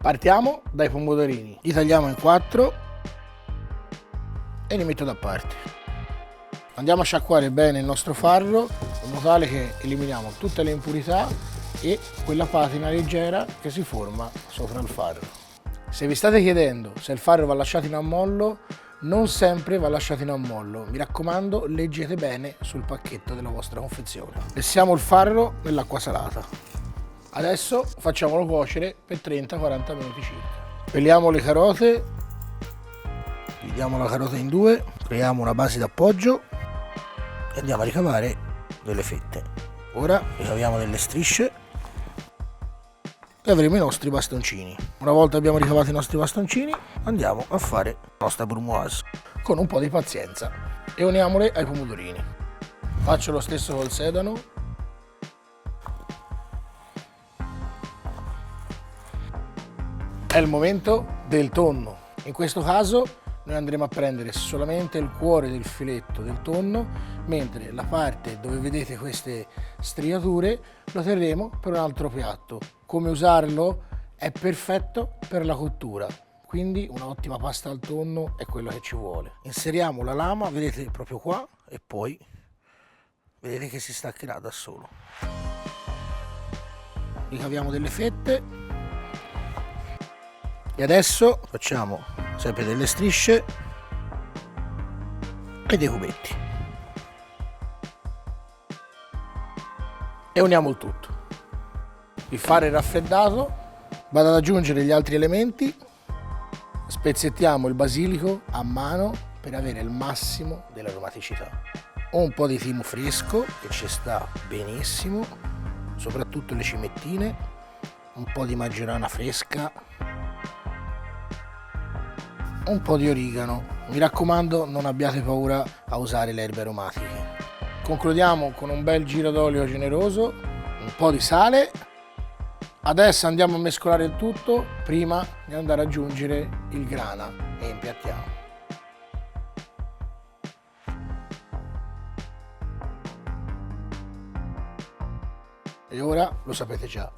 Partiamo dai pomodorini, li tagliamo in 4 e li metto da parte. Andiamo a sciacquare bene il nostro farro in modo tale che eliminiamo tutte le impurità e quella patina leggera che si forma sopra il farro. Se vi state chiedendo se il farro va lasciato in ammollo, non sempre va lasciato in ammollo. Mi raccomando, leggete bene sul pacchetto della vostra confezione. Versiamo il farro nell'acqua salata. Adesso facciamolo cuocere per 30-40 minuti circa. Peliamo le carote, dividiamo la carota in 2, creiamo una base d'appoggio e andiamo a ricavare delle fette. Ora ricaviamo delle strisce e avremo i nostri bastoncini. Una volta abbiamo ricavato i nostri bastoncini, andiamo a fare la nostra brunoise con un po' di pazienza e uniamole ai pomodorini. Faccio lo stesso col sedano. È il momento del tonno. In questo caso noi andremo a prendere solamente il cuore del filetto del tonno, mentre la parte dove vedete queste striature lo terremo per un altro piatto. Come usarlo? È perfetto per la cottura, quindi un'ottima pasta al tonno è quello che ci vuole. Inseriamo la lama, vedete proprio qua, e poi vedete che si staccherà da solo. Ricaviamo delle fette. E adesso facciamo sempre delle strisce e dei cubetti e uniamo il tutto. Il farro è raffreddato, vado ad aggiungere gli altri elementi, spezzettiamo il basilico a mano per avere il massimo dell'aromaticità. Un po' di timo fresco che ci sta benissimo, soprattutto le cimettine, un po' di maggiorana fresca, un po' di origano. Mi raccomando, non abbiate paura a usare le erbe aromatiche. Concludiamo con un bel giro d'olio generoso, un po' di sale. Adesso andiamo a mescolare il tutto prima di andare ad aggiungere il grana e impiattiamo. E ora lo sapete già.